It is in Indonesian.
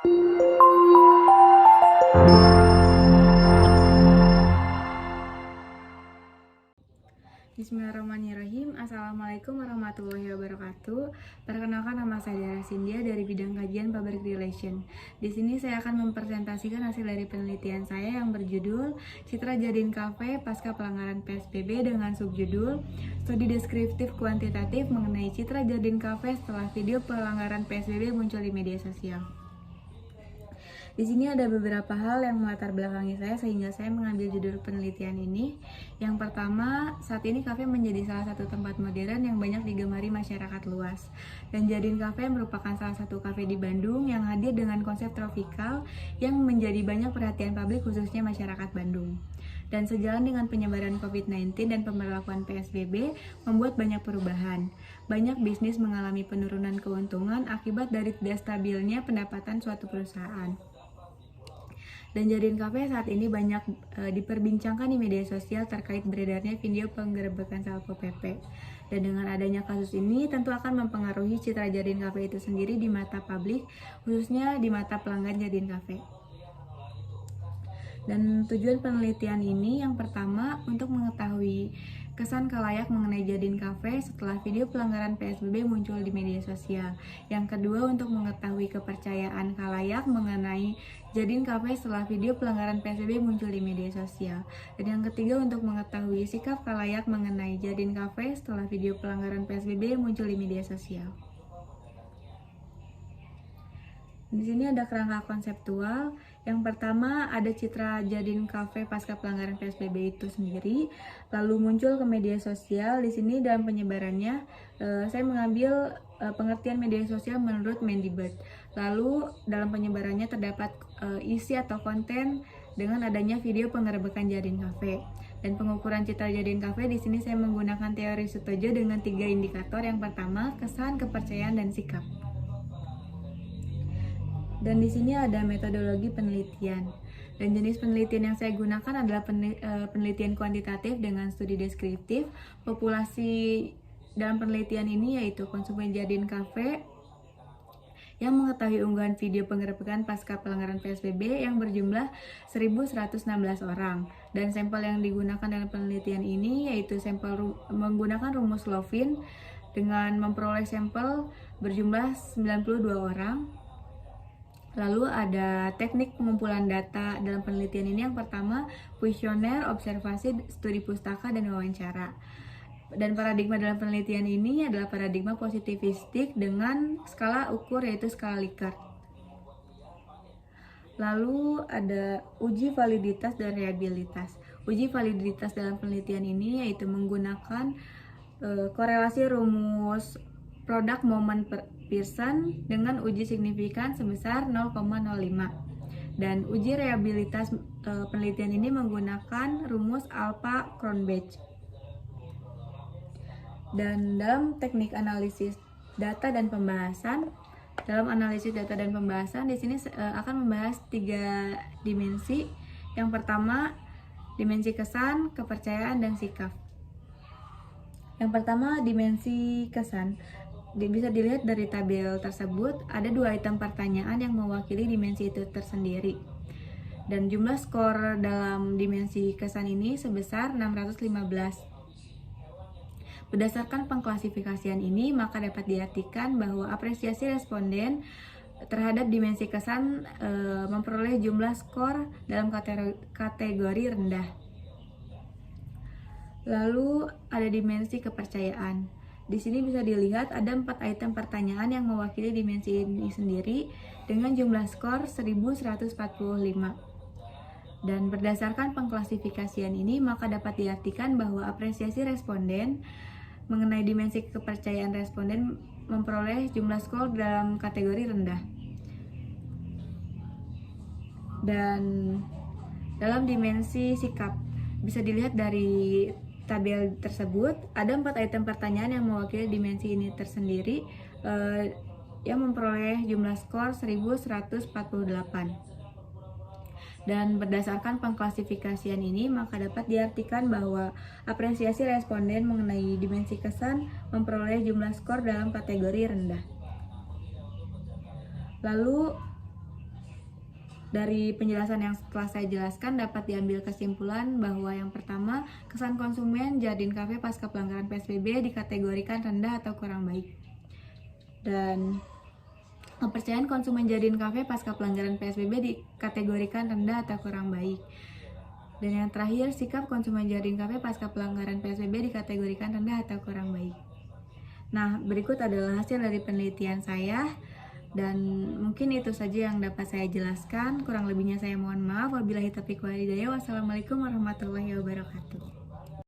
Bismillahirrahmanirrahim. Assalamualaikum warahmatullahi wabarakatuh. Perkenalkan, nama saya Dara Sindia dari bidang kajian Public Relation. Di sini saya akan mempresentasikan hasil dari penelitian saya yang berjudul Citra Jadin Cafe Pasca Pelanggaran PSBB dengan subjudul Studi Deskriptif Kuantitatif mengenai Citra Jadin Cafe setelah video pelanggaran PSBB muncul di media sosial. Di sini ada beberapa hal yang melatar belakangi saya sehingga saya mengambil judul penelitian ini. Yang pertama, saat ini kafe menjadi salah satu tempat modern yang banyak digemari masyarakat luas. Dan Jadin Cafe merupakan salah satu kafe di Bandung yang hadir dengan konsep tropikal yang menjadi banyak perhatian publik khususnya masyarakat Bandung. Dan sejalan dengan penyebaran COVID-19 dan pemberlakuan PSBB membuat banyak perubahan. Banyak bisnis mengalami penurunan keuntungan akibat dari tidak stabilnya pendapatan suatu perusahaan. Dan Jadin Cafe saat ini banyak diperbincangkan di media sosial terkait beredarnya video penggerebekan Satpol PP. Dan dengan adanya kasus ini tentu akan mempengaruhi citra Jadin Cafe itu sendiri di mata publik, khususnya di mata pelanggan Jadin Cafe. Dan tujuan penelitian ini yang pertama untuk mengetahui kesan khalayak mengenai Jadin Cafe setelah video pelanggaran PSBB muncul di media sosial. Yang kedua untuk mengetahui kepercayaan khalayak mengenai Jadin Cafe setelah video pelanggaran PSBB muncul di media sosial. Dan yang ketiga untuk mengetahui sikap khalayak mengenai Jadin Cafe setelah video pelanggaran PSBB muncul di media sosial. Di sini ada kerangka konseptual. Yang pertama ada citra Jadin Cafe pasca pelanggaran PSBB itu sendiri, lalu muncul ke media sosial. Di sini dalam penyebarannya saya mengambil pengertian media sosial menurut Mendibud. Lalu dalam penyebarannya terdapat isi atau konten dengan adanya video penggerebekan Jadin Cafe. Dan pengukuran citra Jadin Cafe di sini saya menggunakan teori Sutojo dengan 3 indikator. Yang pertama kesan, kepercayaan, dan sikap. Dan di sini ada metodologi penelitian. Dan jenis penelitian yang saya gunakan adalah penelitian kuantitatif dengan studi deskriptif. Populasi dalam penelitian ini yaitu konsumen Jadin Cafe yang mengetahui unggahan video penggerebekan pasca pelanggaran PSBB yang berjumlah 1.116 orang. Dan sampel yang digunakan dalam penelitian ini yaitu sampel menggunakan rumus Lovin dengan memperoleh sampel berjumlah 92 orang. Lalu ada teknik pengumpulan data dalam penelitian ini. Yang pertama, kuesioner, observasi, studi pustaka, dan wawancara. Dan paradigma dalam penelitian ini adalah paradigma positivistik dengan skala ukur yaitu skala Likert. Lalu ada uji validitas dan reliabilitas. Uji validitas dalam penelitian ini yaitu menggunakan korelasi rumus produk moment Pearson dengan uji signifikan sebesar 0,05. Dan uji reliabilitas penelitian ini menggunakan rumus alpha Cronbach. Dan dalam teknik analisis data dan pembahasan, di sini akan membahas 3 dimensi. Yang pertama, dimensi kesan, kepercayaan, dan sikap. Yang pertama, dimensi kesan. Bisa dilihat dari tabel tersebut, ada 2 item pertanyaan yang mewakili dimensi itu tersendiri. Dan jumlah skor dalam dimensi kesan ini sebesar 615. Berdasarkan pengklasifikasian ini, maka dapat diartikan bahwa apresiasi responden terhadap dimensi kesan memperoleh jumlah skor dalam kategori rendah. Lalu ada dimensi kepercayaan. Di sini bisa dilihat ada 4 item pertanyaan yang mewakili dimensi ini sendiri dengan jumlah skor 1145. Dan berdasarkan pengklasifikasian ini, maka dapat diartikan bahwa apresiasi responden mengenai dimensi kepercayaan responden memperoleh jumlah skor dalam kategori rendah. Dan dalam dimensi sikap, bisa dilihat dari tabel tersebut ada 4 item pertanyaan yang mewakili dimensi ini tersendiri yang memperoleh jumlah skor 1148. Dan berdasarkan pengklasifikasian ini, maka dapat diartikan bahwa apresiasi responden mengenai dimensi kesan memperoleh jumlah skor dalam kategori rendah. Lalu Dari penjelasan yang setelah saya jelaskan dapat diambil kesimpulan bahwa yang pertama, kesan konsumen Jardine Cafe pasca pelanggaran PSBB dikategorikan rendah atau kurang baik. Dan kepercayaan konsumen Jardine Cafe pasca pelanggaran PSBB dikategorikan rendah atau kurang baik. Dan yang terakhir, sikap konsumen Jardine Cafe pasca pelanggaran PSBB dikategorikan rendah atau kurang baik. Nah, berikut adalah hasil dari penelitian saya. Dan mungkin itu saja yang dapat saya jelaskan. Kurang lebihnya saya mohon maaf. Wabillahi taufiq wal hidayah. Wassalamualaikum warahmatullahi wabarakatuh.